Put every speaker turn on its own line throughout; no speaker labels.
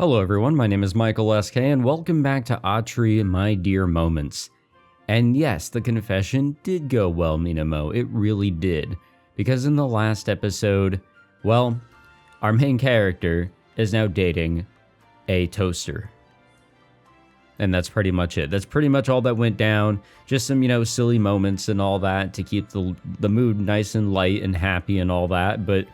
Hello everyone, my name is Michael SK and welcome back to Atri, My Dear Moments. And yes, the confession did go well, Minamo, it really did. Because in the last episode, well, our main character is now dating a toaster. And that's pretty much it. That's pretty much all that went down. Just some, silly moments and all that to keep the mood nice and light and happy and all that, but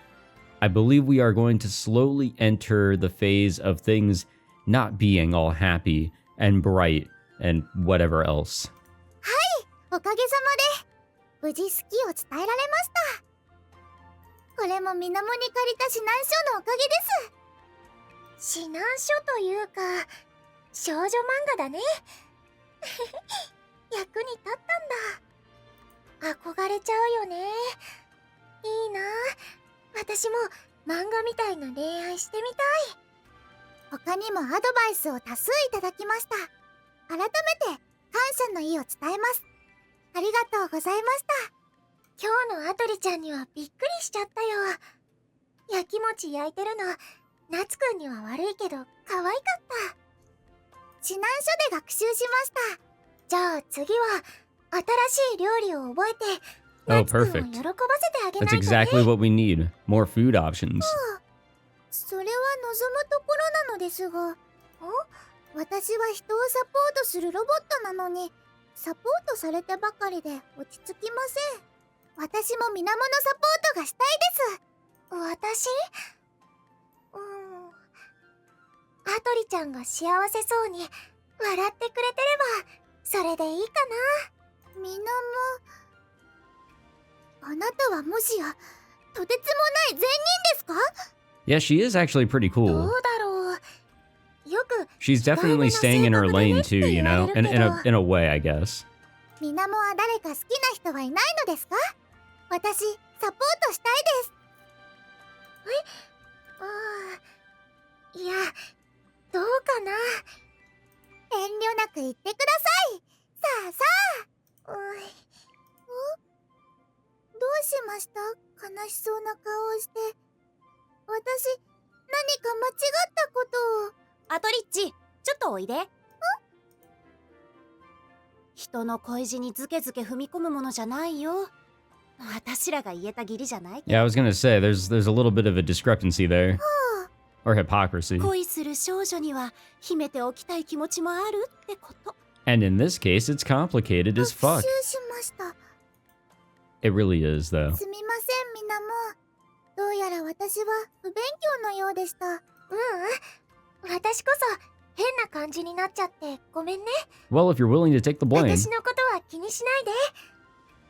I believe we are going to slowly enter the phase of things not being all happy and bright and whatever else.
はい、おかげさまで無事好きを伝えられました。これも水面に借りた指南書のおかげです。指南書というか、少女漫画だね。役に立ったんだ。憧れちゃうよね。いいな。私も漫画みたいな恋愛してみたい。他にもアドバイスを多数いただきました。改めて感謝の意を伝えます。ありがとうございました。今日のアトリちゃんにはびっくりしちゃったよ。焼き餅焼いてるの、夏くんには悪いけど可愛かった。指南書で学習しました。じゃあ次は新しい料理を覚えて、
Oh, perfect. That's exactly what we need. More food options.
それは望むところなのですが、私は人をサポートするロボットなのに、サポートされてばかりで落ち着きません。私も水面のサポートがしたいです。私？アトリちゃんが幸せそうに笑ってくれてれば、それでいいかな。水面。あなたはもしや、とてつもない善人ですか?
Yeah, she is actually pretty cool.
どうだろう。よく
She's definitely staying in her lane too, in a way, I guess.
水面は誰か好きな人はいないのですか? 私、サポートしたいです。いや、どうかな。遠慮なく言ってください。さあさあ。どうしました?悲しそうな顔をして。私、何か間違ったことを。
アトリッチ、ちょっとおいで。人の恋路にズケズケ踏み込むものじゃないよ。私らが言えた義理じゃない。
Yeah, I was gonna say, there's a little bit of a discrepancy there. Or hypocrisy.
恋する少女には秘めておきたい気持ちもあるってこと。
And in this case, it's complicated as fuck.
学習しました。
It really is, though.
すみません、みなも。どうやら私は不勉強のようでした。私こそ変な感じになっちゃってごめんね。
Well, if you're willing to take the blame.
私のことは気にしないで。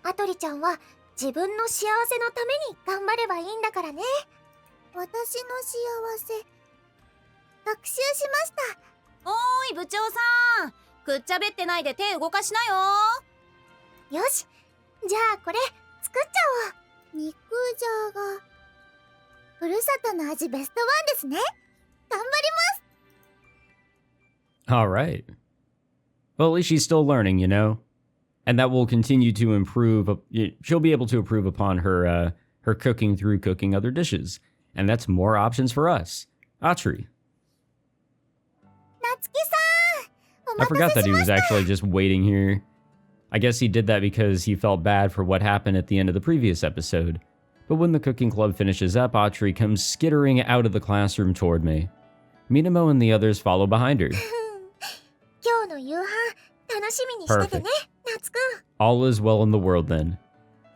アトリちゃんは自分の幸せのために頑張ればいいんだからね。私の幸せ。学習しました。
おーい、部長さん。くっちゃべってないで手動かしなよ。
よし。じゃあこれ作っちゃおう。肉じゃが。ふるさとの味ベストワンですね。頑張ります。
All right. Well, at least she's still learning, And that will continue to improve. She'll be able to improve upon her cooking through cooking other dishes. And that's more options for us. Atri.
Natsuki-san!
I forgot that he was actually just waiting here. I guess he did that because he felt bad for what happened at the end of the previous episode. But when the cooking club finishes up, Atri comes skittering out of the classroom toward me. Minamo and the others follow behind her. Perfect. All is well in the world then.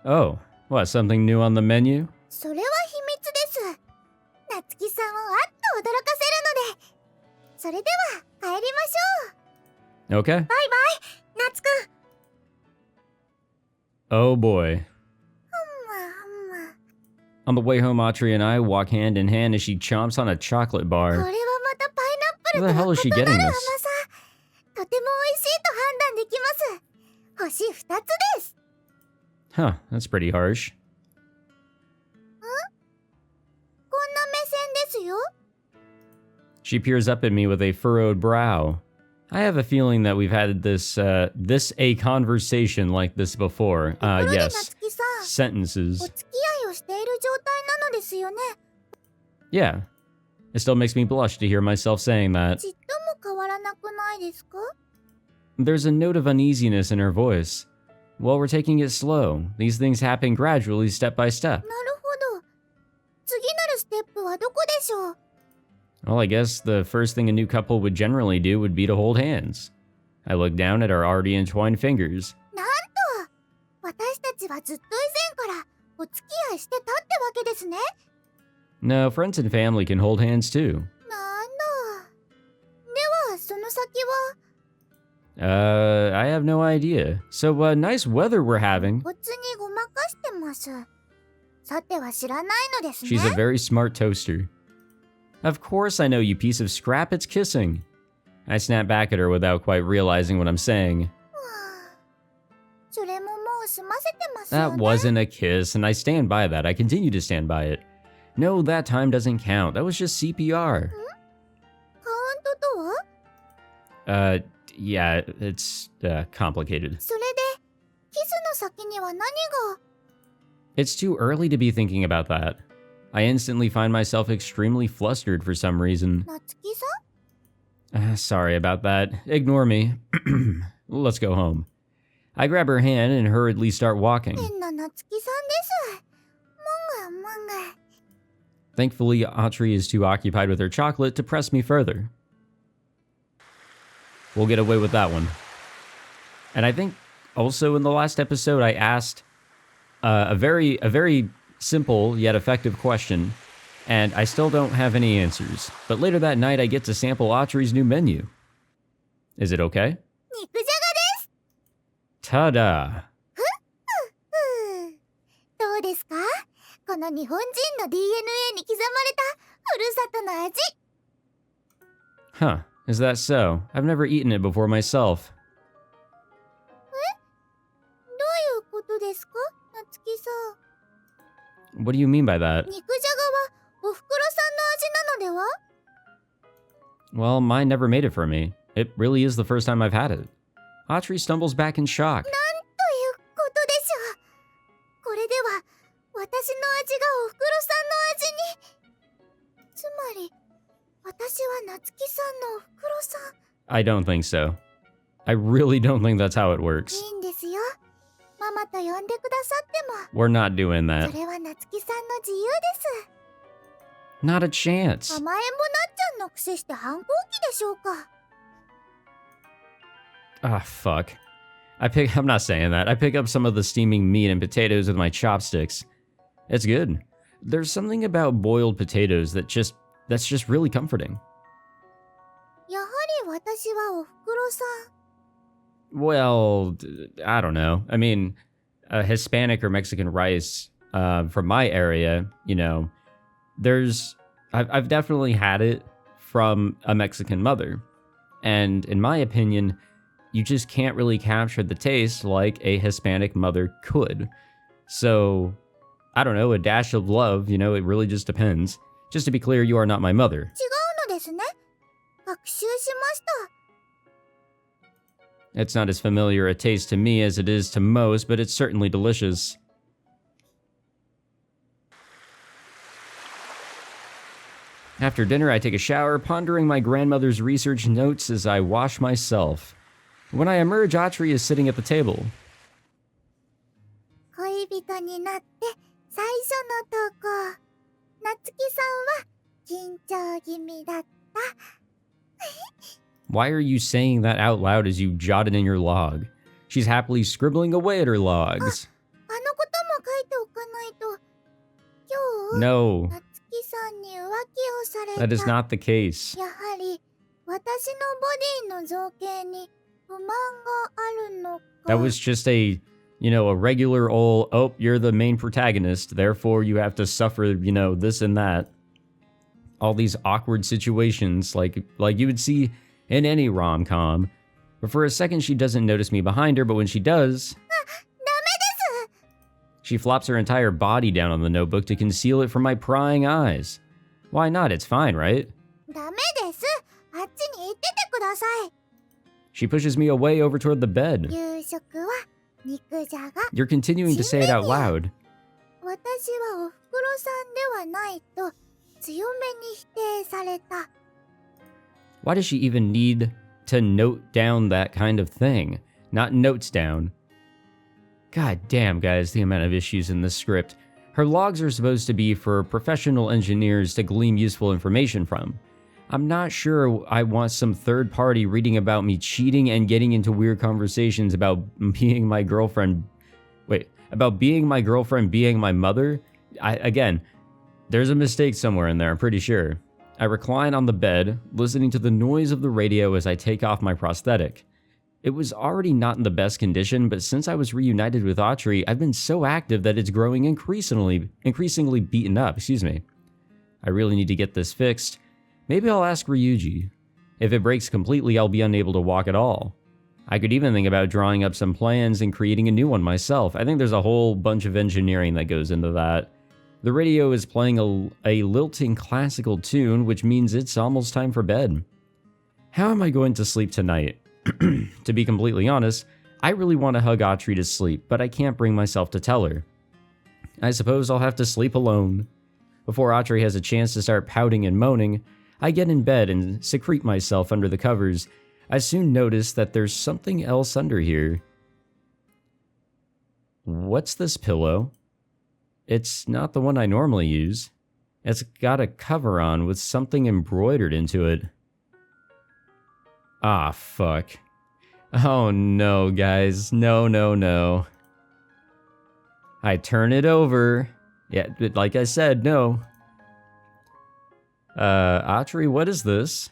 Oh, what, something new on the menu?
それは秘密です。夏希さんをあっと驚かせるので。それでは帰りましょう。
Okay.
バイバイ、夏くん。
Oh boy. On the way home, Atri and I walk hand in hand as she chomps on a chocolate
これは
bar.
またパイナップル
Where the hell is she
と
getting
異なる甘
this?
さ。とても美味しいと判断できます。星2つです。
Huh, that's pretty harsh.
こんな目線ですよ。
She peers up at me with a furrowed brow. I have a feeling that we've had a conversation like this before. Yes.
夏希さん、
Sentences.
お付き合いをしている状態なのですよね。
Yeah. It still makes me blush to hear myself saying that.
ちっとも変わらなくないですか？
There's a note of uneasiness in her voice. Well, we're taking it slow. These things happen gradually, step by step.
なるほど。次なるステップはどこでしょう？
Well, I guess the first thing a new couple would generally do would be to hold hands. I look down at our already entwined fingers.
なんと私たちはずっと以前からお付き合いしてたってわけですね。
No, friends and family can hold hands too.
なんだ。では、その先は
I have no idea. So, nice weather we're having.
おつにごまかしてます。さては知らないのですね。
She's a very smart toaster. Of course I know, you piece of scrap, it's kissing. I snap back at her without quite realizing what I'm saying.
それももう済ませてますよ
That
ね。
wasn't a kiss, and I stand by that. I continue to stand by it. No, that time doesn't count. That was just CPR.
カウントとは
Yeah, it's, complicated.
それで、キスの先には何が
It's too early to be thinking about that. I instantly find myself extremely flustered for some reason.
夏希さん
Sorry about that. Ignore me. Let's go home. I grab her hand and hurriedly start walking.
変な夏希さんです。もんがもんが。
Thankfully, Atri is too occupied with her chocolate to press me further. We'll get away with that one. And I think also in the last episode, I asked a very simple yet effective question, and I still don't have any answers. But later that night, I get to sample Atri's new menu. Is it okay?
肉じゃがです。
Ta-da!
どうですか？この日本人の DNA に刻まれたふるさとの味。
Huh, is that so? I've never eaten it before myself.
どういうことですか？夏希さん。
What do you mean by that?
肉じゃがはおふくろさんの味なのでは？
Well, mine never made it for me. It really is the first time I've had it. Atri stumbles back in shock.
なんということでしょう。これでは私の味がおふくろさんの味に。つまり私は夏希さんのおふくろさん。
I don't think so. I really don't think that's how it works.
いいんですよ。ママと呼んでくださっても。
We're not doing that.
それは夏希さんの自由です。
Not a chance.
甘えんぼなっちゃんの癖して反抗期でしょうか。
Ah, fuck. I'm not saying that. I pick up some of the steaming meat and potatoes with my chopsticks. It's good. There's something about boiled potatoes that's just really comforting.
やはり私はおふくろさん。
Well, I don't know. I mean, Hispanic or Mexican rice, from my area, you know, I've definitely had it from a Mexican mother. And in my opinion, you just can't really capture the taste like a Hispanic mother could. So, I don't know, a dash of love, you know, it really just depends. Just to be clear, you are not my mother.
違うのですね。学習しました。
It's not as familiar a taste to me as it is to most, but it's certainly delicious. After dinner, I take a shower, pondering my grandmother's research notes as I wash myself. When I emerge, Atri is sitting at the table.
恋人になって最初の投稿。夏希さんは緊張気味だった。
Why are you saying that out loud as you jot it in your log? She's happily scribbling away at her logs.
あのことも書いておかないと。今日、
No,
夏希さんに浮気をされた。
that is not the case.
やはり私のボディの造形に不満があるのか。
That was just a regular old, oh, you're the main protagonist, therefore you have to suffer, this and that. All these awkward situations like you would see in any rom-com. But for a second, she doesn't notice me behind her, but when she does,
ダメです。
she flops her entire body down on the notebook to conceal it from my prying eyes. Why not? It's fine, right?
ダメです。あっちに行っててください。
She pushes me away over toward the bed.
夕食は肉じゃが。
You're continuing to say it out loud.
私はおふくろさんではないと強めに否定された。
Why does she even need to note down that kind of thing? Not notes down. God damn, guys, the amount of issues in this script. Her logs are supposed to be for professional engineers to glean useful information from. I'm not sure I want some third party reading about me cheating and getting into weird conversations about being my girlfriend. Wait, about being my girlfriend being my mother? Again, there's a mistake somewhere in there, I'm pretty sure. I recline on the bed, listening to the noise of the radio as I take off my prosthetic. It was already not in the best condition, but since I was reunited with Atri, I've been so active that it's growing increasingly beaten up, I really need to get this fixed. Maybe I'll ask Ryuji. If it breaks completely, I'll be unable to walk at all. I could even think about drawing up some plans and creating a new one myself. I think there's a whole bunch of engineering that goes into that. The radio is playing a lilting classical tune, which means it's almost time for bed. How am I going to sleep tonight? To be completely honest, I really want to hug Atri to sleep, but I can't bring myself to tell her. I suppose I'll have to sleep alone. Before Atri has a chance to start pouting and moaning, I get in bed and secrete myself under the covers. I soon notice that there's something else under here. What's this pillow? It's not the one I normally use. It's got a cover on with something embroidered into it. Ah, fuck. Oh no, guys. No. I turn it over. Yeah, like I said, no. Atri, what is this?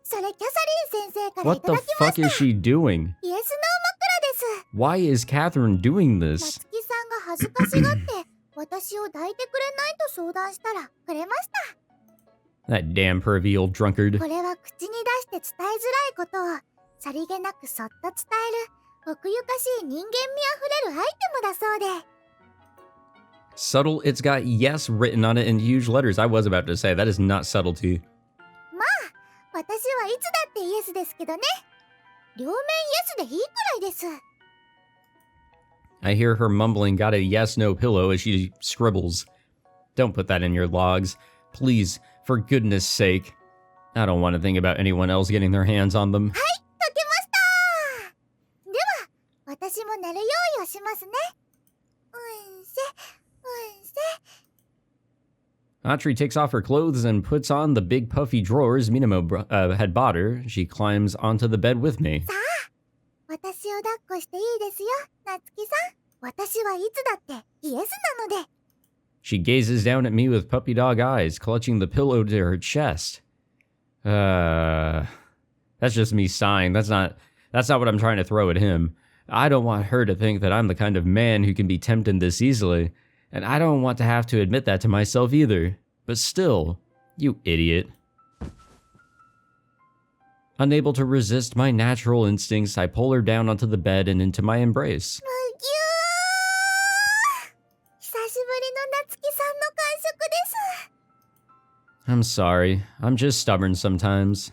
それキャサリン先生から
What
いた
the
だきま
fuck
した。
is she doing?
イエスノー枕です。
Why is Catherine doing
な
this?
つきさんが恥ずかしがって私を抱いてくれないと相談したらくれました。
That damn pervy old drunkard.
これは口に出して伝えづらいことをさりげなくそっと伝える奥ゆかしい人間味あふれるアイテムだそうで。
Subtle, it's got yes written on it in huge letters. I was about to say, that is not subtlety.
まあ、私はいつだってイエスですけどね。両面イエスでいいくらいです。
I hear her mumbling, got a yes-no pillow as she scribbles. Don't put that in your logs. Please, for goodness sake. I don't want to think about anyone else getting their hands on them.
はい、解けました。では、私も寝る用意をしますね。うんせ、うんせ。
Atri takes off her clothes and puts on the big puffy drawers Minamo had bought her. She climbs onto the bed with me.
さあ、私を抱っこしていいですよ、なつきさん。私はいつだってイエスなので。
She gazes down at me with puppy dog eyes, clutching the pillow to her chest. That's just me sighing. That's not what I'm trying to throw at him. I don't want her to think that I'm the kind of man who can be tempted this easily, and I don't want to have to admit that to myself either. But still, you idiot. Unable to resist my natural instincts, I pull her down onto the bed and into my embrace.
むぎゅー。久しぶりのなつきさんの感触です。
I'm sorry. I'm just stubborn sometimes.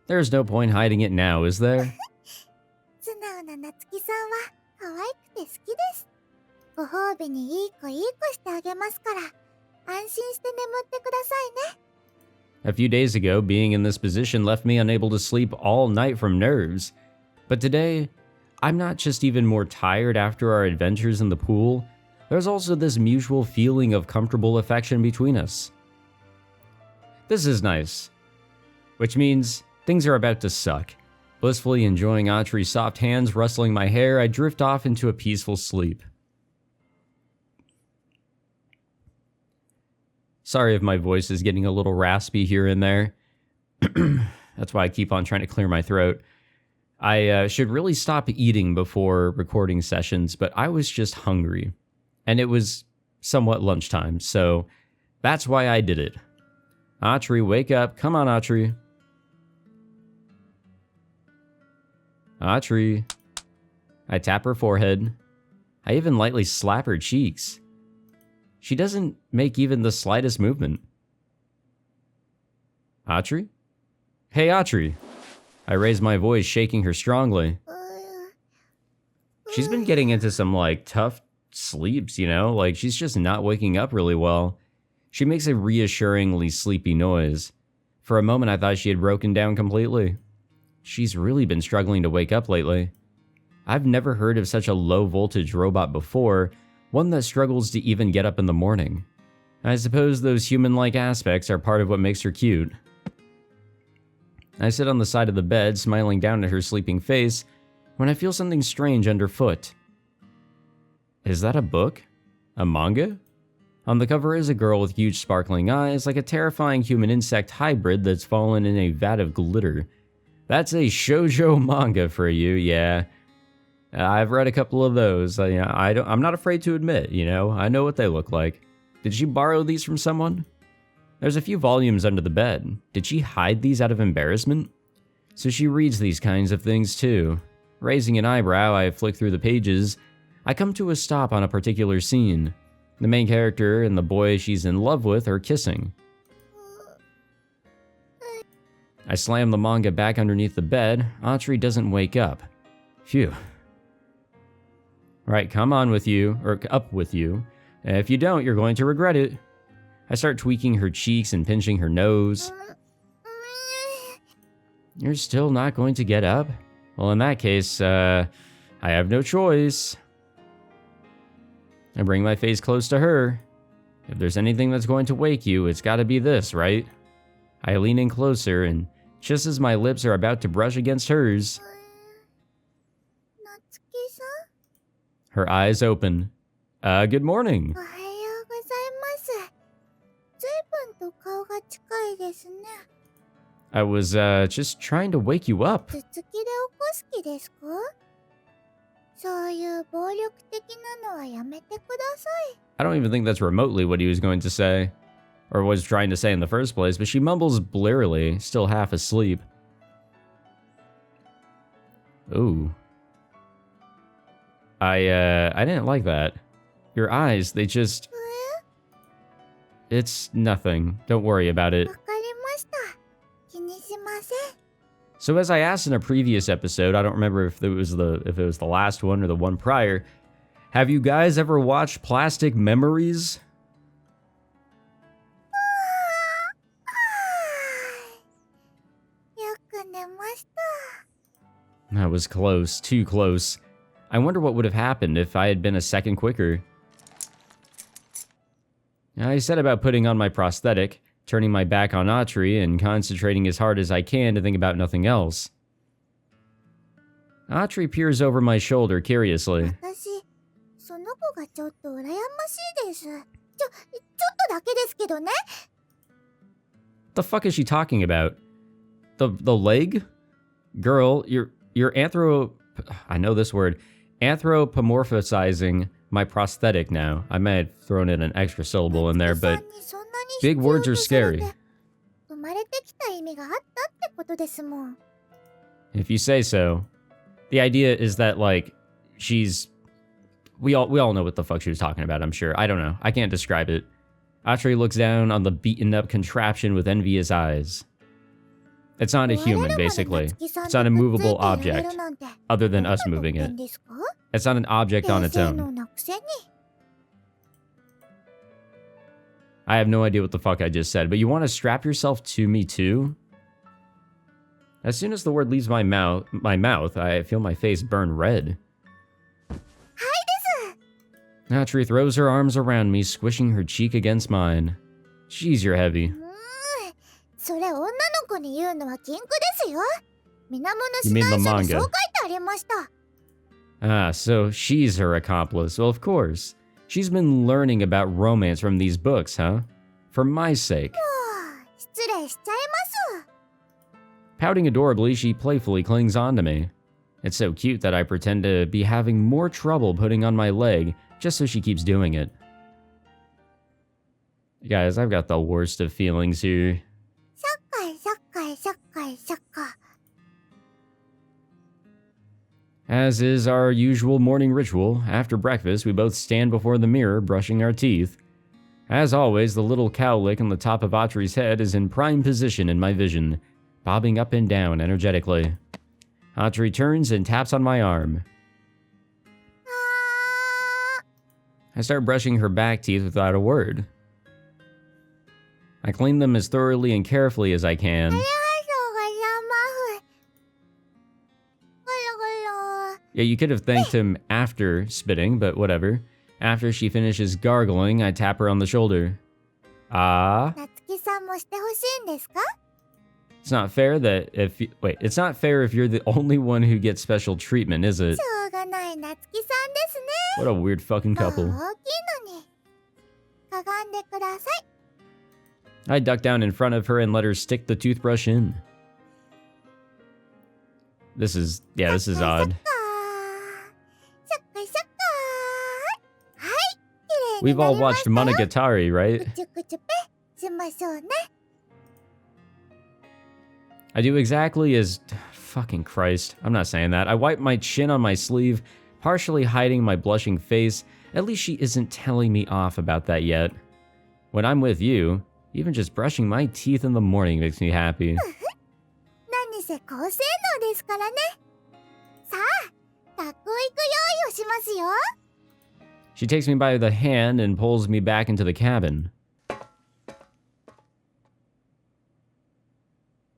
There's no point hiding it now, is there?
素直ななつきさんは可愛くて好きです。ご褒美にいい子してあげますから、安心して眠ってくださいね。
A few days ago, being in this position left me unable to sleep all night from nerves. But today, I'm not just even more tired after our adventures in the pool. There's also this mutual feeling of comfortable affection between us. This is nice. Which means things are about to suck. Blissfully enjoying Atri's soft hands rustling my hair, I drift off into a peaceful sleep. Sorry if my voice is getting a little raspy here and there. That's why I keep on trying to clear my throat. I should really stop eating before recording sessions, but I was just hungry. And it was somewhat lunchtime, so that's why I did it. Atri, wake up. Come on, Atri. Atri. I tap her forehead. I even lightly slap her cheeks. She doesn't make even the slightest movement. Atri? Hey, Atri. I raise my voice, shaking her strongly. She's been getting into some, tough sleeps, you know? She's just not waking up really well. She makes a reassuringly sleepy noise. For a moment I thought she had broken down completely. She's really been struggling to wake up lately. I've never heard of such a low-voltage robot before, one that struggles to even get up in the morning. I suppose those human-like aspects are part of what makes her cute. I sit on the side of the bed, smiling down at her sleeping face, when I feel something strange underfoot. Is that a book? A manga? On the cover is a girl with huge sparkling eyes, like a terrifying human insect hybrid that's fallen in a vat of glitter. That's a shoujo manga for you, yeah. I've read a couple of those. I'm not afraid to admit, I know what they look like. Did she borrow these from someone? There's a few volumes under the bed. Did she hide these out of embarrassment? So she reads these kinds of things too. Raising an eyebrow, I flick through the pages. I come to a stop on a particular scene. The main character and the boy she's in love with are kissing. I slam the manga back underneath the bed. Atri doesn't wake up. Phew. Right, come on with you, or up with you. If you don't, you're going to regret it. I start tweaking her cheeks and pinching her nose. You're still not going to get up? Well, in that case, I have no choice. I bring my face close to her. If there's anything that's going to wake you, it's gotta be this, right? I lean in closer, and just as my lips are about to brush against hers,
Natsuki-san?
her eyes open. Good morning.
おはようございます。随分と顔が近いですね。
I was, just trying to wake you up.
頭突きで起こす気ですか？そういう暴力的なのはやめてください。
I don't even think that's remotely what he was going to say, or was trying to say in the first place, but she mumbles blearily, still half asleep. Ooh. I didn't like that. Your eyes, they just... It's nothing. Don't worry about it.
わかりました。気にしません。
So as I asked in a previous episode, I don't remember if it was the last one or the one prior, have you guys ever watched Plastic Memories?
よく寝ました。
That was close, too close. I wonder what would have happened if I had been a second quicker. I set about putting on my prosthetic, turning my back on Atri, and concentrating as hard as I can to think about nothing else. Atri peers over my shoulder curiously.
私、その子がちょっと羨ましいです。ちょっとだけですけどね。
The fuck is she talking about? The leg? Girl, you're I know this word. Anthropomorphizing my prosthetic now. I may have thrown in an extra syllable in there, but big words are scary.
生まれてきた意味があったってことですもん。
If you say so. The idea is that, like, we all know what the fuck she was talking about, I'm sure. I don't know. I can't describe it. Atri looks down on the beaten up contraption with envious eyes. It's not a human, basically. It's not a movable object, other than us moving it. It's not an object on its own. I have no idea what the fuck I just said, but you want to strap yourself to me too? As soon as the word leaves my mouth, I feel my face burn red. Atri throws her arms around me, squishing her cheek against mine. Jeez, you're heavy.
それ女の子に言うのは禁句ですよ。水面の
You
指
mean
南
the
書にそう
manga?
書いてありました。
Ah, so she's her accomplice. Well, of course. She's been learning about romance from these books, huh? For my sake.
失礼しちゃいます。
Pouting adorably, she playfully clings onto me. It's so cute that I pretend to be having more trouble putting on my leg just so she keeps doing it. Guys, I've got the worst of feelings here.
しゃっかいしゃっかいしゃっかいしゃっか。
As is our usual morning ritual, after breakfast, we both stand before the mirror, brushing our teeth. As always, the little cowlick on the top of Atri's head is in prime position in my vision, bobbing up and down energetically. Atri turns and taps on my arm. I start brushing her back teeth without a word. I clean them as thoroughly and carefully as I can. Yeah, you could have thanked him after spitting, but whatever. After she finishes gargling, I tap her on the shoulder. Ah.
夏希さんもしてほしいんですか?
It's not fair that if you, wait, it's not fair if you're the only one who gets special treatment, is it?
しょうがない夏希さんですね。
What a weird fucking
大きい
couple.
のに。かがんでください。
I duck down in front of her and let her stick the toothbrush in. This is odd.
そっかそっか。はい、綺麗に
We've
な
all
りまし
watched
たよ。
Monogatari, right?
くちゅくちゅぺしましょうね。
I do exactly as... Fucking Christ. I'm not saying that. I wipe my chin on my sleeve, partially hiding my blushing face. At least she isn't telling me off about that yet. When I'm with you, even just brushing my teeth in the morning makes me happy.
何せ高性能ですからね。さあ、学校行く用意をしますよ。
She takes me by the hand and pulls me back into the cabin.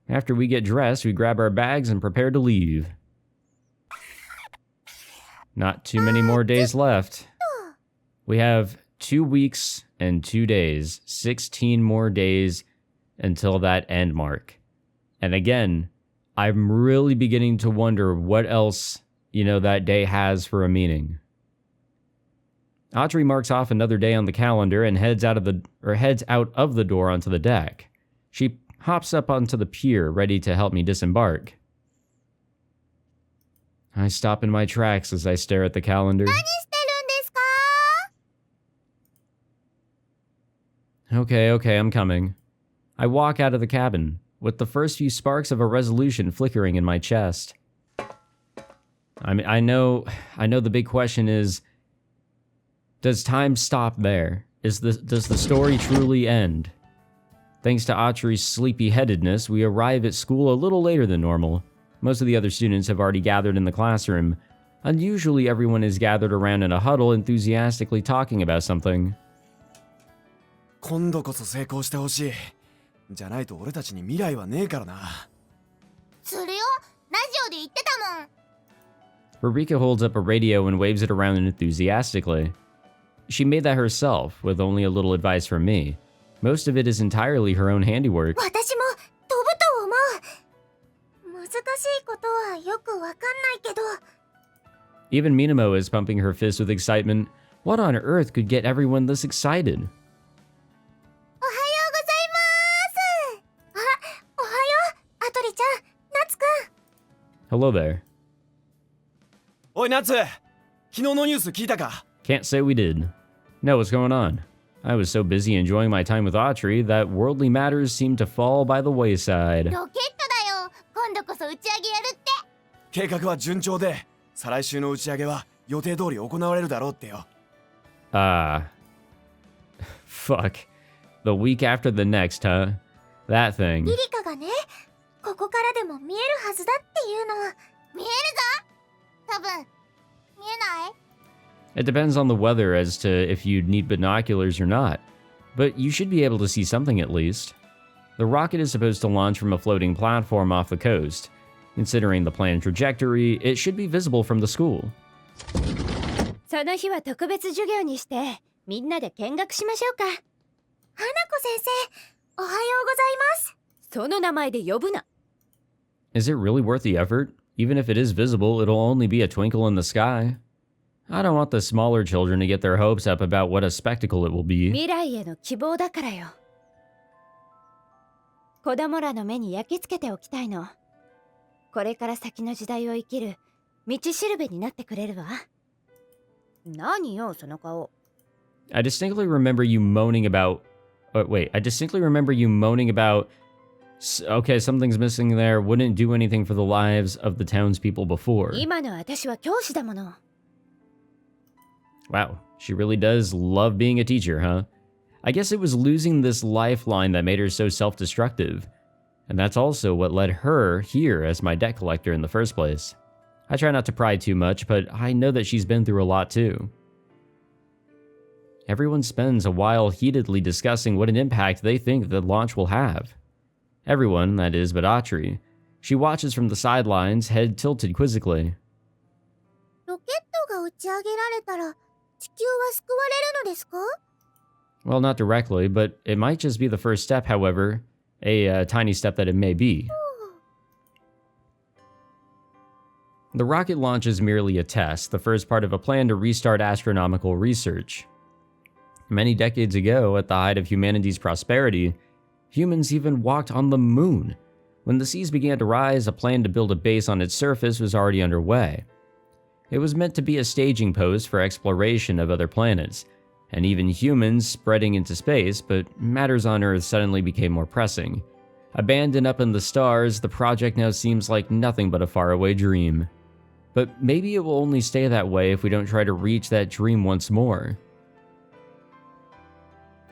After we get dressed, we grab our bags and prepare to leave. Not too many more days left. We have 2 weeks and 2 days, 16 more days until that end mark. And again, I'm really beginning to wonder what else, that day has for a meaning. Atri marks off another day on the calendar and heads out of the door onto the deck. She hops up onto the pier, ready to help me disembark. I stop in my tracks as I stare at the calendar.
何してるんですか?
Okay, I'm coming. I walk out of the cabin, with the first few sparks of a resolution flickering in my chest. I know the big question is, does time stop there? Does the story truly end? Thanks to Atri's sleepy-headedness, we arrive at school a little later than normal. Most of the other students have already gathered in the classroom. Unusually, everyone is gathered around in a huddle, enthusiastically talking about something.
今度こそ成功してほしい。じゃないと俺たちに未来はねえからな。
するよ。ラジオで言ってたもん。
Rurika holds up a radio and waves it around enthusiastically. She made that herself, with only a little advice from me. Most of it is entirely her own handiwork.
私も飛ぶと思う。難しいことはよくわかんないけど。
Even Minamo is pumping her fist with excitement. What on earth could get everyone this excited?
おはようございます。あ、おはよう。アトリちゃん、ナツくん。
Hello there.
おいナツ、昨日のニュース聞いたか?
Can't say we did. No, what's going on? I was so busy enjoying my time with Atri that worldly matters seemed to fall by the wayside.
ロケットだよ。今度こそ打ち上げやるって。
計画は順調で、再来週の打ち上げは予定通り行われるだろうってよ。
Fuck. The week after the next, huh? That thing.
リリカがね、ここからでも見えるはずだっていうの。見えるぞ。多分、見えない？
It depends on the weather as to if you'd need binoculars or not. But you should be able to see something at least. The rocket is supposed to launch from a floating platform off the coast. Considering the planned trajectory, it should be visible from the school.
その日は特別授業にしてみんなで見学しましょうか。
花子先生、おはようございます。
その名前で呼ぶな。
Is it really worth the effort? Even if it is visible, it'll only be a twinkle in the sky. I don't want the smaller children to get their hopes up about what a spectacle it will be.
未来への希望だからよ。子供らの目に焼き付けておきたいの。これから先の時代を生きる道しるべになってくれるわ。何よその顔。
I distinctly remember you moaning about... I distinctly remember you moaning about... Okay, something's missing there. Wouldn't do anything for the lives of the townspeople before.
今の私は教師だもの。
Wow, she really does love being a teacher, huh? I guess it was losing this lifeline that made her so self-destructive. And that's also what led her here as my debt collector in the first place. I try not to pry too much, but I know that she's been through a lot too. Everyone spends a while heatedly discussing what an impact they think the launch will have. Everyone, that is, but Atri. She watches from the sidelines, head tilted quizzically.
ロケットが打ち上げられたら地球は救われるのですか？
Well, not directly, but it might just be the first step, however. A tiny step that it may be. The rocket launch is merely a test, the first part of a plan to restart astronomical research. Many decades ago, at the height of humanity's prosperity, humans even walked on the moon. When the seas began to rise, a plan to build a base on its surface was already underway. It was meant to be a staging post for exploration of other planets, and even humans spreading into space, but matters on Earth suddenly became more pressing. Abandoned up in the stars, the project now seems like nothing but a faraway dream. But maybe it will only stay that way if we don't try to reach that dream once more.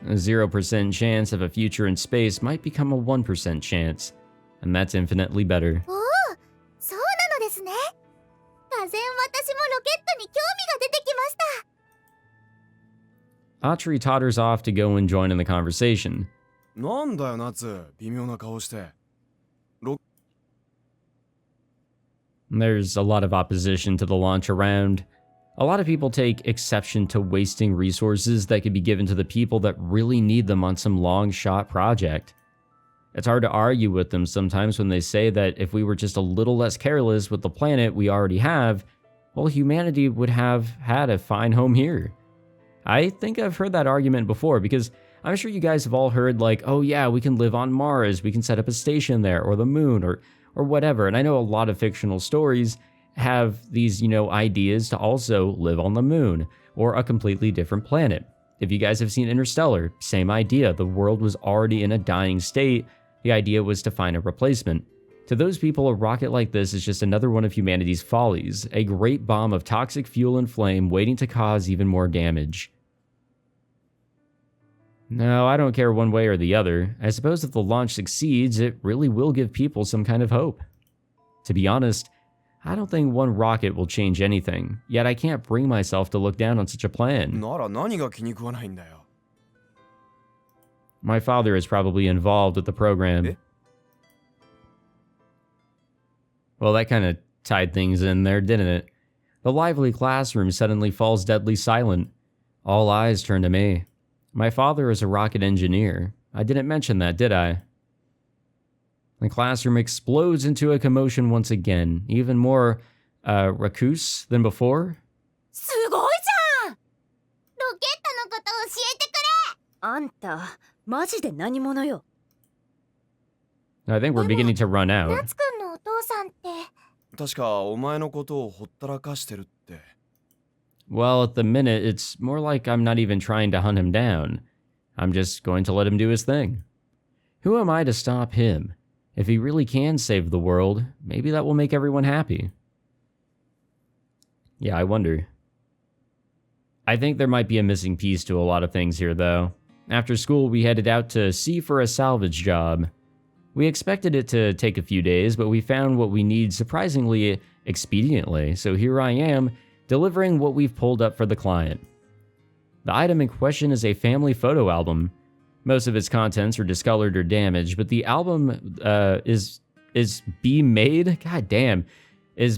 A 0% chance of a future in space might become a 1% chance, and that's infinitely better.
おお、そうなのですね。がぜん私もロケットに興味が出てきました。
Atri totters off to go and join in the conversation.
なんだよナツ、微妙な顔して。
There's a lot of opposition to the launch around. A lot of people take exception to wasting resources that could be given to the people that really need them on some long-shot project. It's hard to argue with them sometimes when they say that if we were just a little less careless with the planet we already have, well, humanity would have had a fine home here. I think I've heard that argument before because I'm sure you guys have all heard like, oh yeah, we can live on Mars, we can set up a station there, or the moon, or whatever. And I know a lot of fictional stories have these, ideas to also live on the moon or a completely different planet. If you guys have seen Interstellar, same idea. The world was already in a dying state. The idea was to find a replacement. To those people, a rocket like this is just another one of humanity's follies, a great bomb of toxic fuel and flame waiting to cause even more damage. No, I don't care one way or the other. I suppose if the launch succeeds, it really will give people some kind of hope. To be honest, I don't think one rocket will change anything, yet I can't bring myself to look down on such a plan.
なら何が気に食わないんだよ。
My father is probably involved with the program.
Eh?
Well, that kind of tied things in there, didn't it? The lively classroom suddenly falls deadly silent. All eyes turn to me. My father is a rocket engineer. I didn't mention that, did I? The classroom explodes into a commotion once again, even more raucous than before.
すごいじゃん。ロケットのこと教えてくれ。
あんたマジで何者よ。
I think we're beginning to run out.
ナツくんのお父さんって。
確かお前のことをほったらかしてるって。
Well, at the minute, it's more like I'm not even trying to hunt him down. I'm just going to let him do his thing. Who am I to stop him? If he really can save the world, maybe that will make everyone happy. Yeah, I wonder. I think there might be a missing piece to a lot of things here, though. After school, we headed out to sea for a salvage job. We expected it to take a few days, but we found what we need surprisingly expediently, so here I am, delivering what we've pulled up for the client. The item in question is a family photo album. Most of its contents are discolored or damaged, but the album is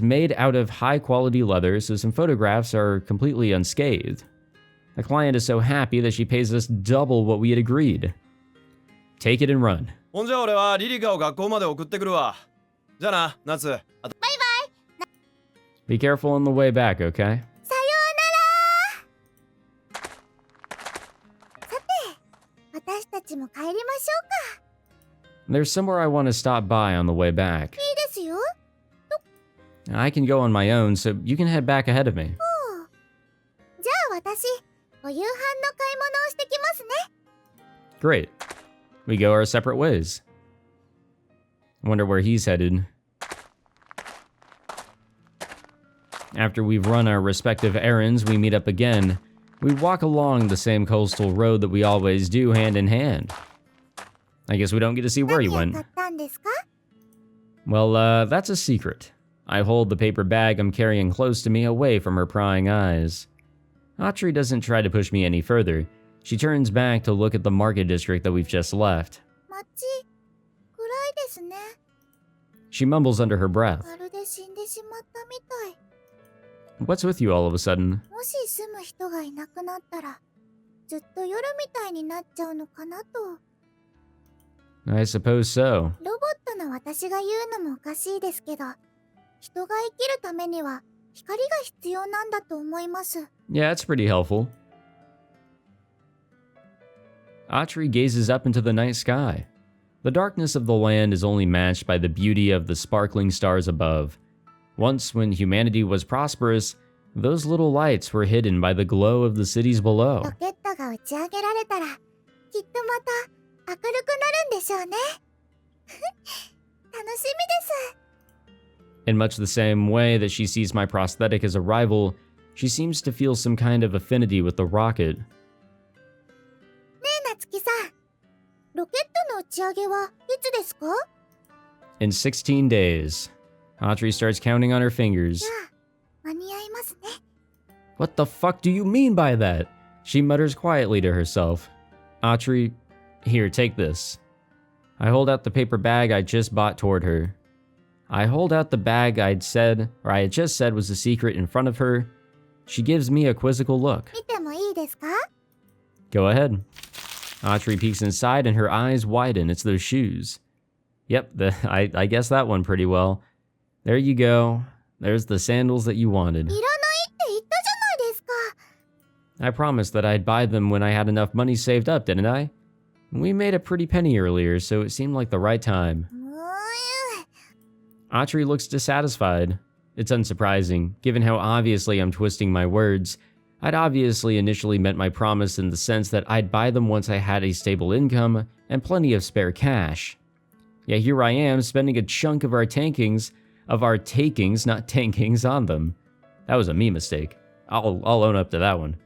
made out of high-quality leather, so some photographs are completely unscathed. The client is so happy that she pays us double what we had agreed. Take it and run.
ほんじゃ俺はリリカを学校まで送ってくるわ。じゃあな、ナツ。
Be careful on the way back, okay?
さようなら。さて、私たちも帰りましょうか。
There's somewhere I want to stop by on the way back.
いいですよ。
I can go on my own, so you can head back ahead of me.
じゃあ私、お夕飯の買い物をしてきますね。
Great. We go our separate ways. Wonder where he's headed. After we've run our respective errands, we meet up again. We walk along the same coastal road that we always do, hand in hand. I guess we don't get to see where he
何を
went.
買ったんですか？
Well, that's a secret. I hold the paper bag I'm carrying close to me away from her prying eyes. Atri doesn't try to push me any further. She turns back to look at the market district that we've just left.
街暗いですね。
She mumbles under her breath.
まるで死んでしまったみたい。
What's with you all of a sudden?
もし住む人がいなくなったら、ずっと夜みたいになっちゃうのかなと。
I suppose so.
ロボットの私が言うのもおかしいですけど、人が生きるためには光が必要なんだと思います。
Yeah, it's pretty helpful. Atri gazes up into the night sky. The darkness of the land is only matched by the beauty of the sparkling stars above. Once, when humanity was prosperous, those little lights were hidden by the glow of the cities below.
ロケットが打ち上げられたら、きっとまた明るくなるんでしょうね。楽しみです。
In much the same way that she sees my prosthetic as a rival, she seems to feel some kind of affinity with the rocket.
ねえ、なつきさん。ロケットの打ち上げはいつですか？
In 16 days, Atri starts counting on her fingers.
じゃあ、間に合いますね。
What the fuck do you mean by that? She mutters quietly to herself. Atri, here, take this. I hold out the paper bag I just bought toward her. I hold out the bag I had just said was a secret in front of her. She gives me a quizzical look.
見てもいいですか？
Go ahead. Atri peeks inside and her eyes widen. It's those shoes. Yep, I guessed that one pretty well. There you go. There's the sandals that you wanted.
いらないって言ったじゃないですか。
I promised that I'd buy them when I had enough money saved up, didn't I? We made a pretty penny earlier, so it seemed like the right time. Atri looks dissatisfied. It's unsurprising, given how obviously I'm twisting my words. I'd obviously initially meant my promise in the sense that I'd buy them once I had a stable income and plenty of spare cash. Yet here I am spending a chunk of our takings, not tankings, on them. That was a me mistake. I'll own up to that one.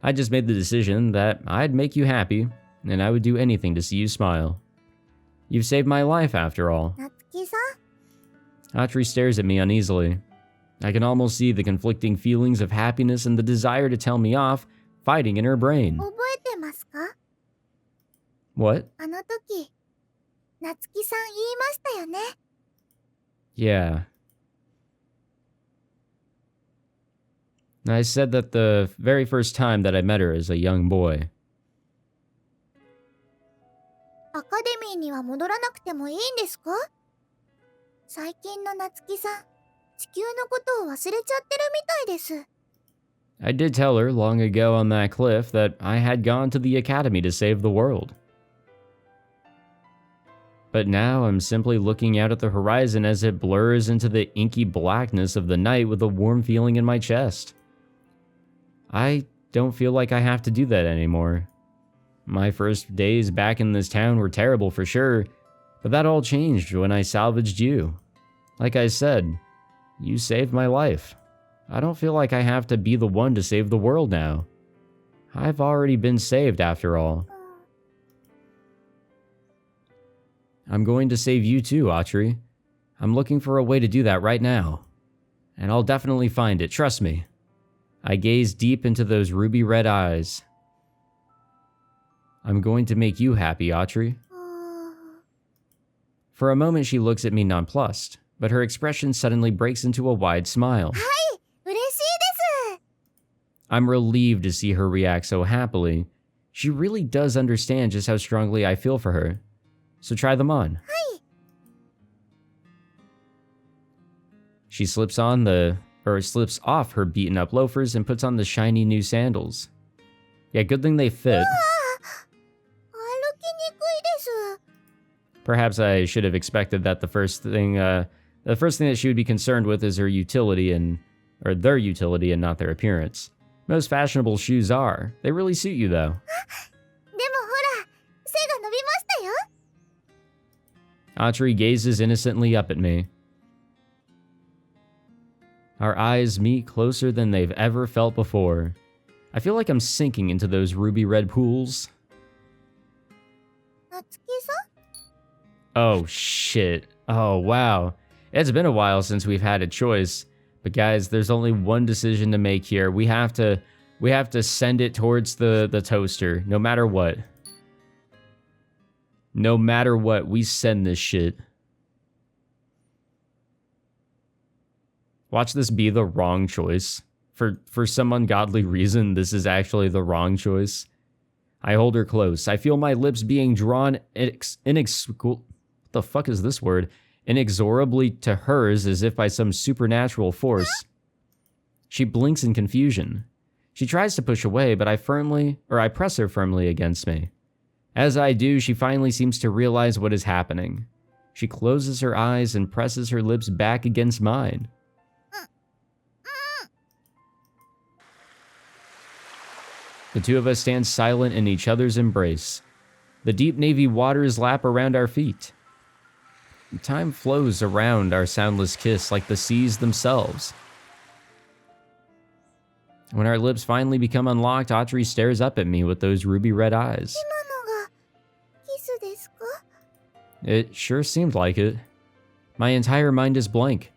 I just made the decision that I'd make you happy, and I would do anything to see you smile. You've saved my life, after all.
なつきさん、
Atri stares at me uneasily. I can almost see the conflicting feelings of happiness and the desire to tell me off fighting in her brain.
覚えてますか？
What?
あの時、なつきさん言いましたよね。
Yeah. I said that the very first time that I met her as a young boy.
アカデミーには戻らなくてもいいんですか？最近のなつきさん、地球のことを忘れちゃってるみたいです。
I did tell her long ago on that cliff that I had gone to the academy to save the world. But now I'm simply looking out at the horizon as it blurs into the inky blackness of the night with a warm feeling in my chest. I don't feel like I have to do that anymore. My first days back in this town were terrible for sure, but that all changed when I salvaged you. Like I said, you saved my life. I don't feel like I have to be the one to save the world now. I've already been saved after all. I'm going to save you too, Atri. I'm looking for a way to do that right now. And I'll definitely find it, trust me. I gaze deep into those ruby red eyes. I'm going to make you happy, Atri. For a moment she looks at me nonplussed, but her expression suddenly breaks into a wide smile.
はい、嬉しいです。
I'm relieved to see her react so happily. She really does understand just how strongly I feel for her. So try them on.
はい。
She slips off her beaten up loafers and puts on the shiny new sandals. Yeah, good thing they fit.
歩きにくいです。
Perhaps I should have expected that the first thing that she would be concerned with is their utility and not their appearance. Most fashionable shoes are. They really suit you though.
でもほら、背が伸びましたよ。
Atri gazes innocently up at me. Our eyes meet closer than they've ever felt before. I feel like I'm sinking into those ruby red pools.
なつきさん？
Oh shit. Oh wow. It's been a while since we've had a choice. But guys, there's only one decision to make here. We have to We have to send it towards the toaster, no matter what. No matter what, we send this shit. Watch this be the wrong choice. For some ungodly reason, this is actually the wrong choice. I hold her close. I feel my lips being drawn what the fuck is this word? Inexorably to hers as if by some supernatural force. She blinks in confusion. She tries to push away, but I press her firmly against me. As I do, she finally seems to realize what is happening. She closes her eyes and presses her lips back against mine. The two of us stand silent in each other's embrace. The deep navy waters lap around our feet. Time flows around our soundless kiss like the seas themselves. When our lips finally become unlocked, Atri stares up at me with those ruby red eyes. It sure seemed like it. My entire mind is blank.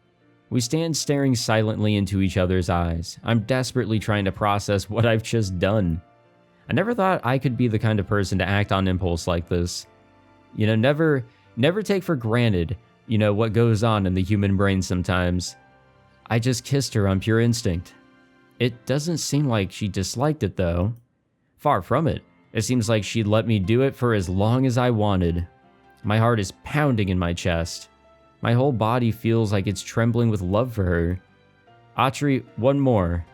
We stand staring silently into each other's eyes. I'm desperately trying to process what I've just done. I never thought I could be the kind of person to act on impulse like this. You know, never take for granted, what goes on in the human brain sometimes. I just kissed her on pure instinct. It doesn't seem like she disliked it, though. Far from it. It seems like she'd let me do it for as long as I wanted. My heart is pounding in my chest. My whole body feels like it's trembling with love for her. Atri, one more.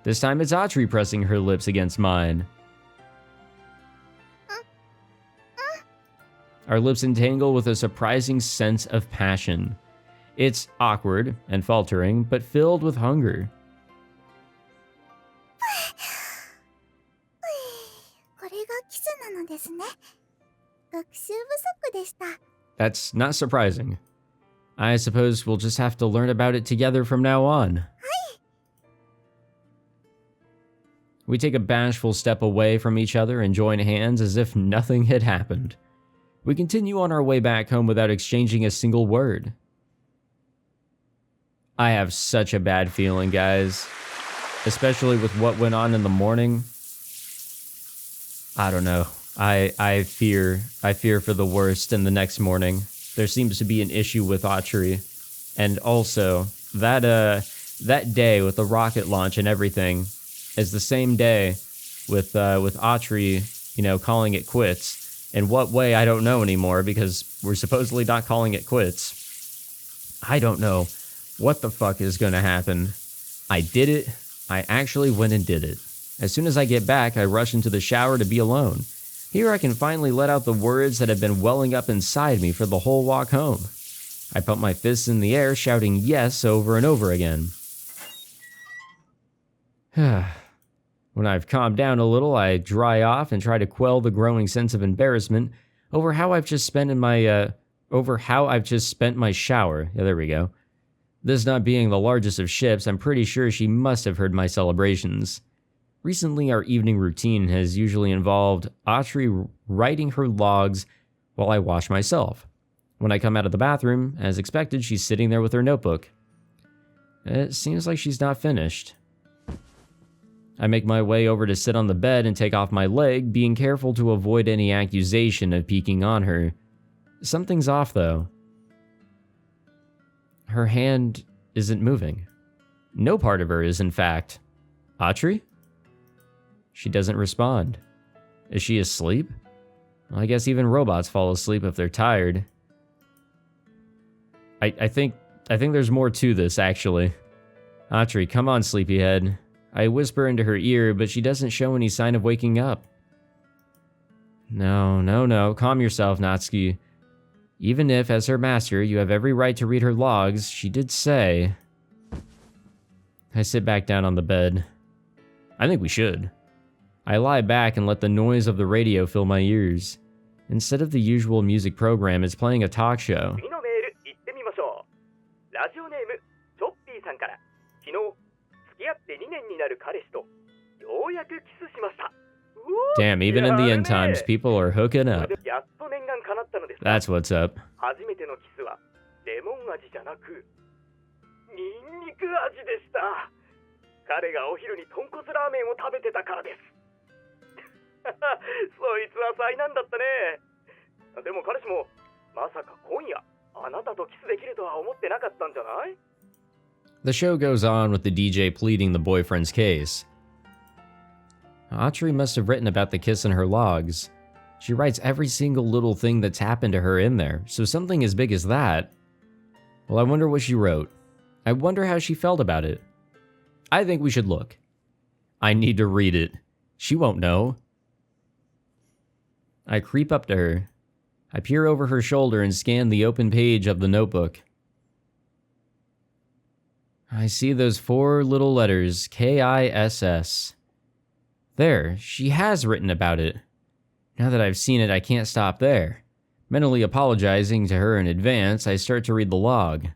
This time it's Atri pressing her lips against mine. Our lips entangle with a surprising sense of passion. It's awkward and faltering, but filled with hunger. That's not surprising. I suppose we'll just have to learn about it together from now on. We take a bashful step away from each other and join hands as if nothing had happened. We continue on our way back home without exchanging a single word. I have such a bad feeling, guys. Especially with what went on in the morning. I don't know. I fear for the worst in the next morning. There seems to be an issue with Atri. And also, that day with the rocket launch and everything is the same day with Atri, calling it quits. In what way, I don't know anymore, because we're supposedly not calling it quits. I don't know what the fuck is gonna happen. I did it. I actually went and did it. As soon as I get back, I rush into the shower to be alone. Here I can finally let out the words that have been welling up inside me for the whole walk home. I pump my fists in the air, shouting yes over and over again. When I've calmed down a little, I dry off and try to quell the growing sense of embarrassment over how I've just spent my shower. Yeah, there we go. This not being the largest of ships, I'm pretty sure she must have heard my celebrations. Recently, our evening routine has usually involved Atri writing her logs while I wash myself. When I come out of the bathroom, as expected, she's sitting there with her notebook. It seems like she's not finished. I make my way over to sit on the bed and take off my leg, being careful to avoid any accusation of peeking on her. Something's off, though. Her hand isn't moving. No part of her is, in fact. Atri? She doesn't respond. Is she asleep? Well, I guess even robots fall asleep if they're tired. I think there's more to this, actually. Atri, come on, sleepyhead. I whisper into her ear, but she doesn't show any sign of waking up. No. Calm yourself, Natsuki. Even if, as her master, you have every right to read her logs, she did say... I sit back down on the bed. I think we should. I lie back and let the noise of the radio fill my ears. Instead of the usual music program, it's playing a talk show. Damn, even in the end times, people are hooking up. That's what's up.
彼がお昼に豚骨ラーメンを食べてたからです。そいつは災難だったね。でも彼氏もまさか今夜あなたとキスできるとは思ってなかったんじゃない？
The show goes on with the DJ pleading the boyfriend's case. Atri must have written about the kiss in her logs. She writes every single little thing that's happened to her in there, so something as big as that. Well, I wonder what she wrote. I wonder how she felt about it. I think we should look. I need to read it. She won't know. I creep up to her. I peer over her shoulder and scan the open page of the notebook. I see those 4 little letters, K-I-S-S. There, she has written about it. Now that I've seen it, I can't stop there. Mentally apologizing to her in advance, I start to read the log.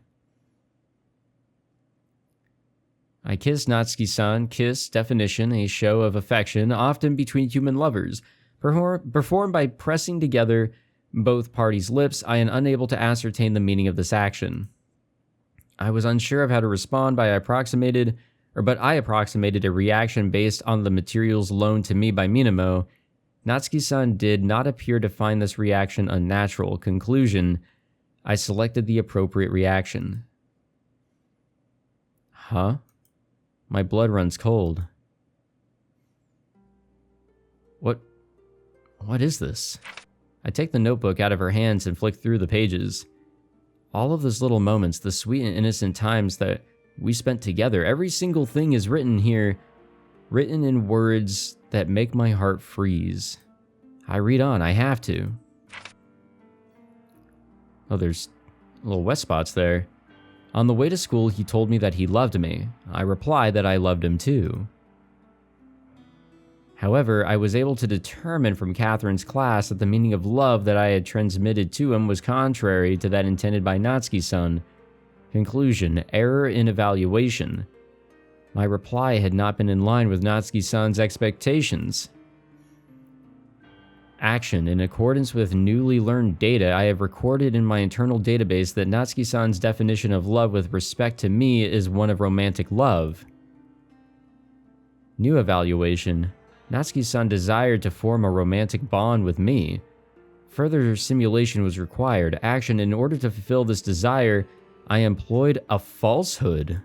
I kiss Natsuki-san. Kiss, definition, a show of affection, often between human lovers. Performed by pressing together both parties' lips, I am unable to ascertain the meaning of this action. I was unsure of how to respond, but I approximated a reaction based on the materials loaned to me by Minamo. Natsuki-san did not appear to find this reaction unnatural. Conclusion, I selected the appropriate reaction. Huh? My blood runs cold. What is this? I take the notebook out of her hands and flick through the pages. All of those little moments, the sweet and innocent times that we spent together, every single thing is written here, written in words that make my heart freeze. I read on, I have to. Oh, there's little wet spots there. On the way to school, he told me that he loved me. I replied that I loved him too. However, I was able to determine from Catherine's class that the meaning of love that I had transmitted to him was contrary to that intended by Natsuki-san. Conclusion, error in evaluation. My reply had not been in line with Natsuki-san's expectations. Action. In accordance with newly learned data, I have recorded in my internal database that Natsuki-san's definition of love with respect to me is one of romantic love. New evaluation. Natsuki-san desired to form a romantic bond with me. Further simulation was required. Action. In order to fulfill this desire, I employed a falsehood.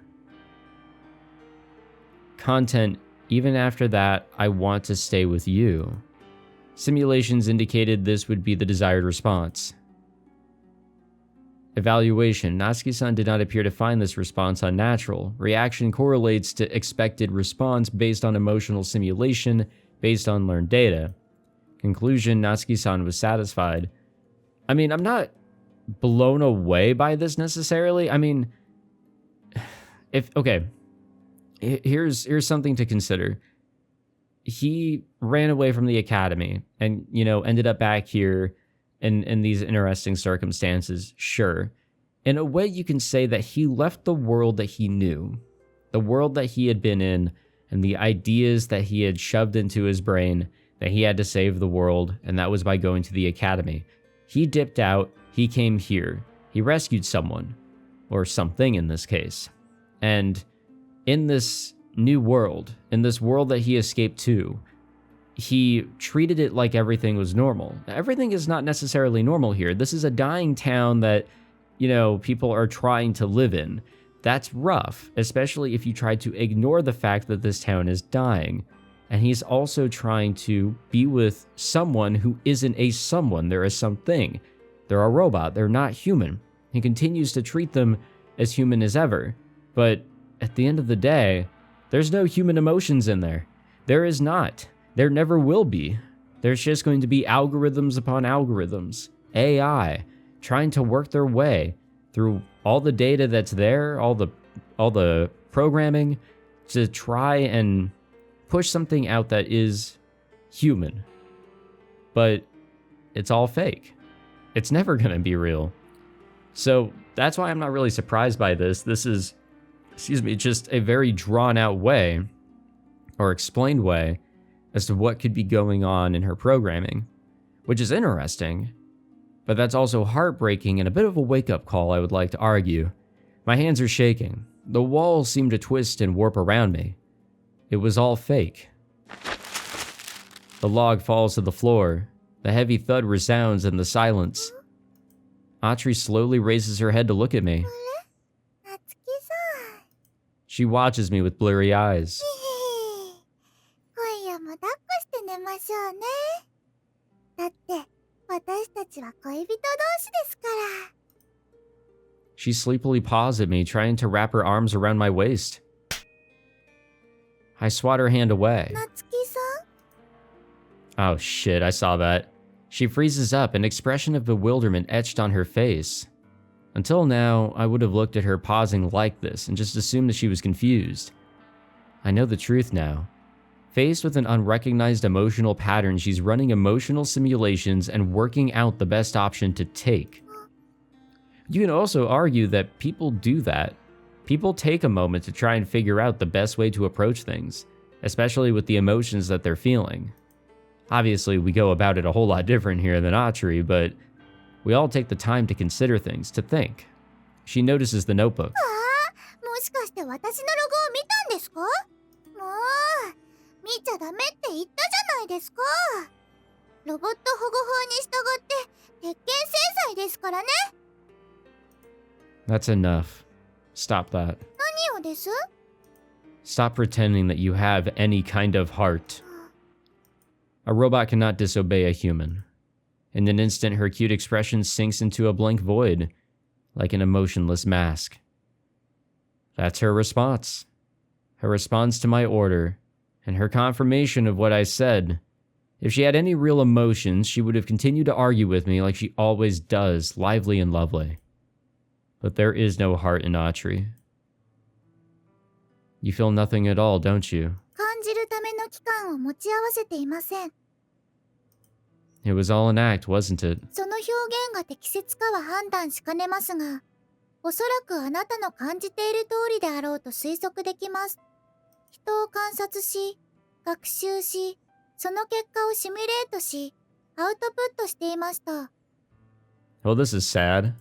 Content. Even after that, I want to stay with you. Simulations indicated this would be the desired response. Evaluation. Natsuki-san did not appear to find this response unnatural. Reaction correlates to expected response based on emotional simulation, based on learned data. Conclusion. Natsuki-san was satisfied. I mean, I'm not blown away by this necessarily. I mean, here's something to consider. He ran away from the academy and, ended up back here in these interesting circumstances. Sure. In a way, you can say that he left the world that he knew, the world that he had been in, and the ideas that he had shoved into his brain that he had to save the world, and that was by going to the academy. He dipped out, he came here, he rescued someone, or something in this case. And in this new world, in this world that he escaped to, he treated it like everything was normal. Everything is not necessarily normal here. This is a dying town that, people are trying to live in. That's rough, especially if you try to ignore the fact that this town is dying. And he's also trying to be with someone who isn't a someone. They're a something. They're a robot. They're not human. He continues to treat them as human as ever. But at the end of the day, there's no human emotions in there. There is not. There never will be. There's just going to be algorithms upon algorithms. AI trying to work their way through all the data that's there, all the programming to try and push something out that is human. But it's all fake. It's never going to be real. So that's why I'm not really surprised by this. This is, just a very drawn out way or explained way as to what could be going on in her programming, which is interesting, but that's also heartbreaking and a bit of a wake-up call, I would like to argue. My hands are shaking. The walls seem to twist and warp around me. It was all fake. The log falls to the floor. The heavy thud resounds in the silence. Atri slowly raises her head to look at me.
夏希さん。
She watches me with blurry eyes.
今夜も抱っこして寝ましょうね。だって私たちは恋人同士ですから。
She sleepily paws at me, trying to wrap her arms around my waist. I swat her hand away.
夏希さん。
Oh shit, I saw that. She freezes up, an expression of bewilderment etched on her face. Until now, I would have looked at her pausing like this and just assumed that she was confused. I know the truth now. Faced with an unrecognized emotional pattern, she's running emotional simulations and working out the best option to take. You can also argue that people do that. People take a moment to try and figure out the best way to approach things, especially with the emotions that they're feeling. Obviously, we go about it a whole lot different here than Atri, but we all take the time to consider things, to think. She notices the notebook.
もしかして私のロゴを見たんですか？もう見ちゃダメって言ったじゃないですか。ロボット保護法に従って鉄拳制裁ですからね。
That's enough. Stop that.
何をです？
Stop pretending that you have any kind of heart. A robot cannot disobey a human. In an instant, her cute expression sinks into a blank void, like an emotionless mask. That's her response. Her response to my order, and her confirmation of what I said. If she had any real emotions, she would have continued to argue with me like she always does, lively and lovely. But there is no heart in Atri. You feel nothing at all, don't you?
感じるための期間を持ち合わせていません。
It was all an act, wasn't it?
その表現が適切かは判断しかねますが、おそらくあなたの感じている通りであろうと推測できます。人を観察し、学習し、その結果をシミュレートし、アウトプットしていました。
Well, this is sad.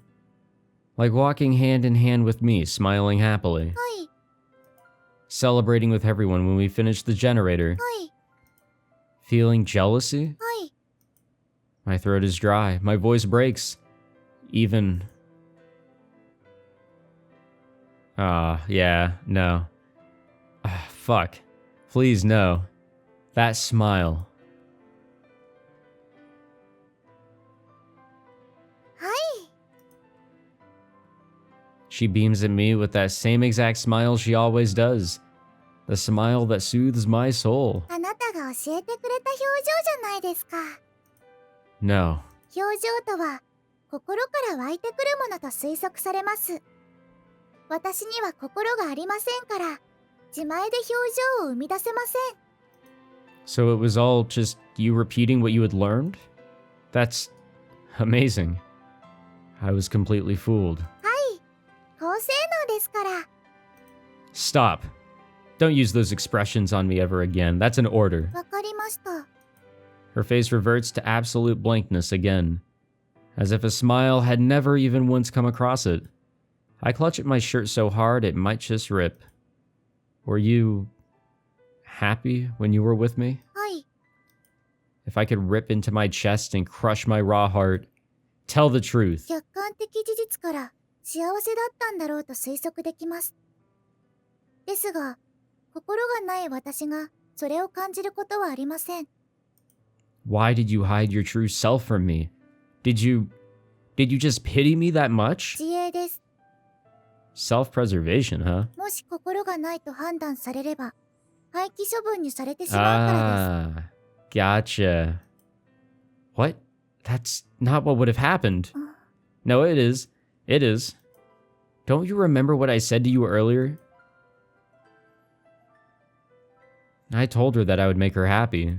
Like walking hand in hand with me, smiling happily.
はい、
Celebrating with everyone when we finished the generator.
はい、
Feeling jealousy?
はい。
My throat is dry. My voice breaks. Even... yeah, no. Fuck. Please, no. That smile.
はい。
She beams at me with that same exact smile she always does. The smile that soothes my soul.
あなたが教えてくれた表情じゃないですか。
No.
表情とは、心から湧いてくるものと推測されます。私には心がありませんから、自前で表情を生み出せません。
So it was all just you repeating what you had learned? That's amazing. I was completely fooled.
はい、高性能ですから。
Stop. Don't use those expressions on me ever again. That's an order.
わかりました。
Her face reverts to absolute blankness again, as if a smile had never even once come across it. I clutch at my shirt so hard it might just rip. Were you happy when you were with me?
はい、
If I could rip into my chest and crush my raw heart, tell the truth.
客観的事実から幸せだったんだろうと推測できます。ですが、心がない私がそれを感じることはありません。
Why did you hide your true self from me? Did you just pity me that much?
自衛です。
Self-preservation, huh?
もし心がないと判断されれば、廃棄処分にされてしまうからです。
Gotcha. What? That's not what would have happened. No, it is. It is. Don't you remember what I said to you earlier? I told her that I would make her happy.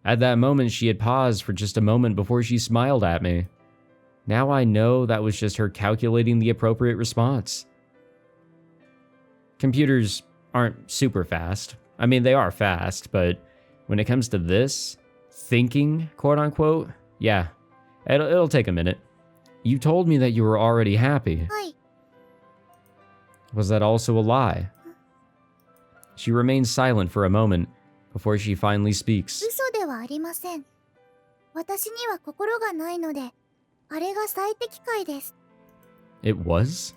At that moment, she had paused for just a moment before she smiled at me. Now I know that was just her calculating the appropriate response. Computers aren't super fast. I mean, they are fast, but when it comes to this, thinking, quote unquote, yeah, it'll take a minute. You told me that you were already happy.
はい、
Was that also a lie? She remains silent for a moment before she finally speaks.
嘘ではありません。私には心がないので、あれが最適解です。
It was?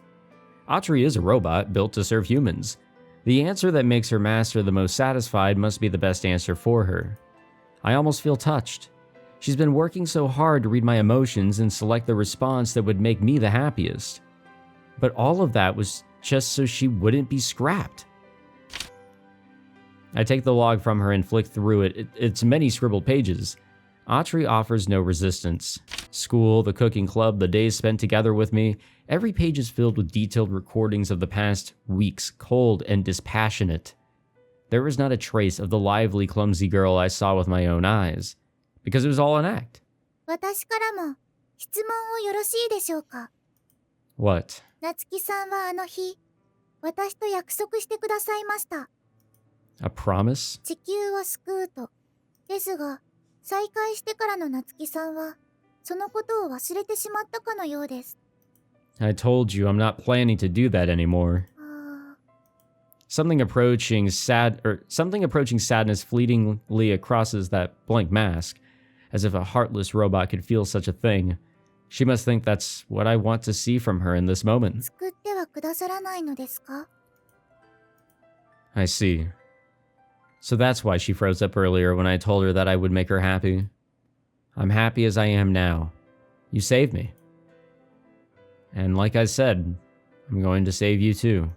Atri is a robot built to serve humans. The answer that makes her master the most satisfied must be the best answer for her. I almost feel touched. She's been working so hard to read my emotions and select the response that would make me the happiest. But all of that was just so she wouldn't be scrapped. I take the log from her and flick through it. It's many scribbled pages. Atri offers no resistance. School, the cooking club, the days spent together with me, every page is filled with detailed recordings of the past weeks, cold and dispassionate. There was not a trace of the lively, clumsy girl I saw with my own eyes, because it was all an act.
私からも質問をよろしいでしょうか。
What?
夏希さんはあの日、私と約束してくださいました。
A promise?
地球を救うと。ですが、再会してからの夏希さんは、そのことを忘れてしまったかのようです。
I told you I'm not planning to do that anymore.
あ
Something approaching sadness fleetingly crosses that blank mask, as if a heartless robot could feel such a thing. She must think that's what I want to see from her in this
あ、
moment.
救ってはくださらないのですか？
I see. So that's why she froze up earlier when I told her that I would make her happy. I'm happy as I am now. You saved me. And like I said, I'm going to save you too.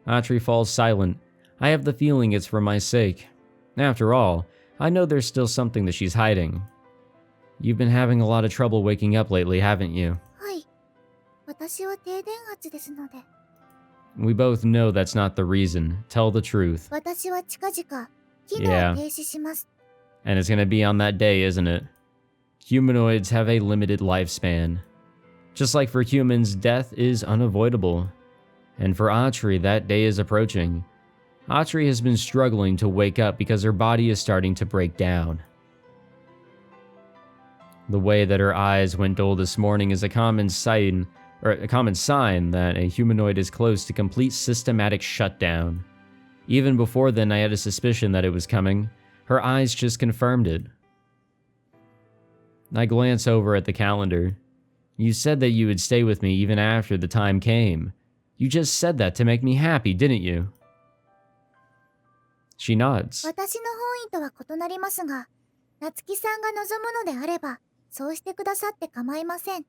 Atri falls silent. I have the feeling it's for my sake. After all, I know there's still something that she's hiding. You've been having a lot of trouble waking up lately, haven't you?
はい。私は低電圧ですので。
We both know that's not the reason. Tell the truth.
私は近々、機能
Yeah.
を停止します。
And it's gonna be on that day, isn't it? Humanoids have a limited lifespan. Just like for humans, death is unavoidable. And for Atri, that day is approaching. Atri has been struggling to wake up because her body is starting to break down. The way that her eyes went dull this morning is a common sign that a humanoid is close to complete systematic shutdown. Even before then, I had a suspicion that it was coming. Her eyes just confirmed it. I glance over at the calendar. You said that you would stay with me even after the time came. You just said that to make me happy, didn't you? She nods.
私の本意とは異なりますが、夏希さんが望むのであれば、そうしてくださって構いません。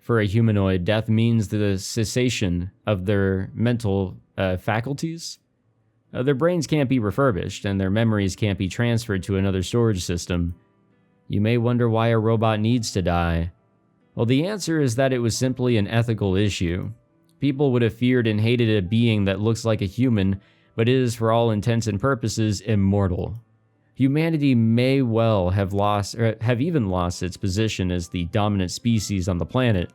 For a humanoid, death means the cessation of their mental faculties. Their brains can't be refurbished, and their memories can't be transferred to another storage system. You may wonder why a robot needs to die. Well, the answer is that it was simply an ethical issue. People would have feared and hated a being that looks like a human, but is, for all intents and purposes, immortal. Humanity may well have even lost its position as the dominant species on the planet.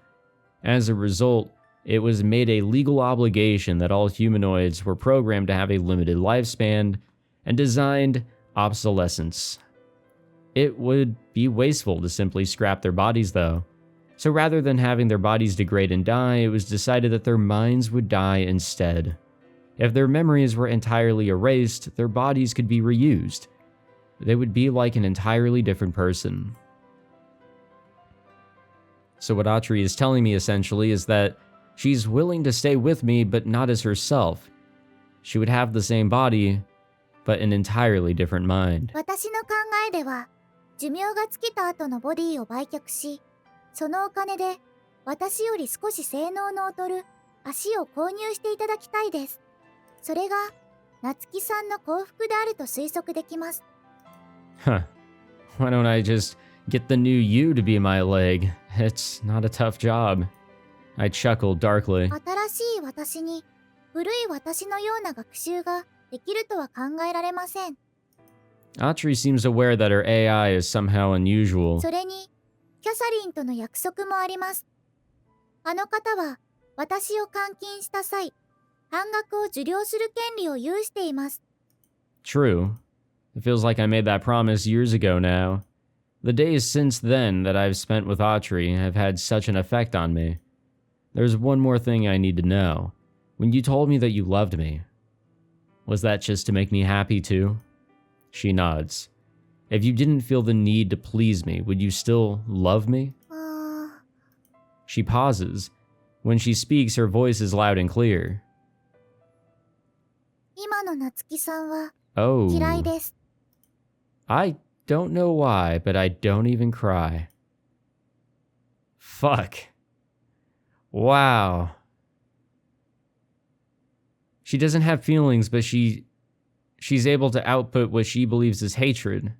As a result, it was made a legal obligation that all humanoids were programmed to have a limited lifespan and designed obsolescence. It would be wasteful to simply scrap their bodies, though. So rather than having their bodies degrade and die, it was decided that their minds would die instead. If their memories were entirely erased, their bodies could be reused. They would be like an entirely different person. So what Atri is telling me essentially is that she's willing to stay with me, but not as herself. She would have the same body, but an entirely different mind.
私の考えでは、寿命が尽きた後のボディを売却し、そのお金で私より少し性能の劣る足を購入していただきたいです。それが夏希さんの幸福であると推測できます。
Huh. Why don't I just get the new you to be my leg? It's not a tough job. I chuckled darkly.
新しい私に古い私のような学習ができるとは考えられません。
Atri seems aware that her AI is somehow unusual.
それにキャサリンとの約束もあります。あの方は私を監禁した際、半額を受領する権利を有しています。
True. It feels like I made that promise years ago now. The days since then that I've spent with Atri have had such an effect on me. There's one more thing I need to know. When you told me that you loved me, was that just to make me happy too? She nods. If you didn't feel the need to please me, would you still love me? She pauses. When she speaks, her voice is loud and clear.
今の夏希さんは
Oh.
嫌いです。
I don't know why, but I don't even cry. Fuck. Wow. She doesn't have feelings, but she's able to output what she believes is hatred.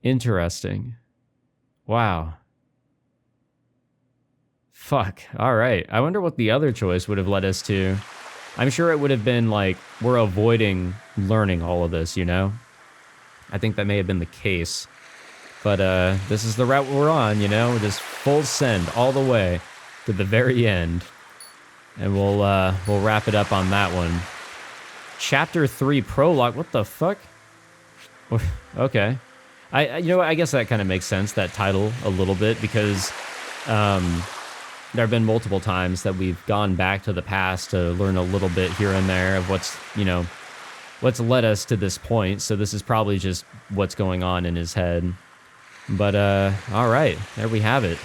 Interesting. Wow. Fuck. All right. I wonder what the other choice would have led us to. I'm sure it would have been like, we're avoiding learning all of this, you know? I think that may have been the case. But this is the route we're on, you know? Just full send all the way to the very end. And we'll wrap it up on that one. Chapter 3 prologue. What the fuck? Okay. You know what? I guess that kind of makes sense, that title, a little bit, because there have been multiple times that we've gone back to the past to learn a little bit here and there of what's led us to this point. So this is probably just what's going on in his head. But all right, there we have it.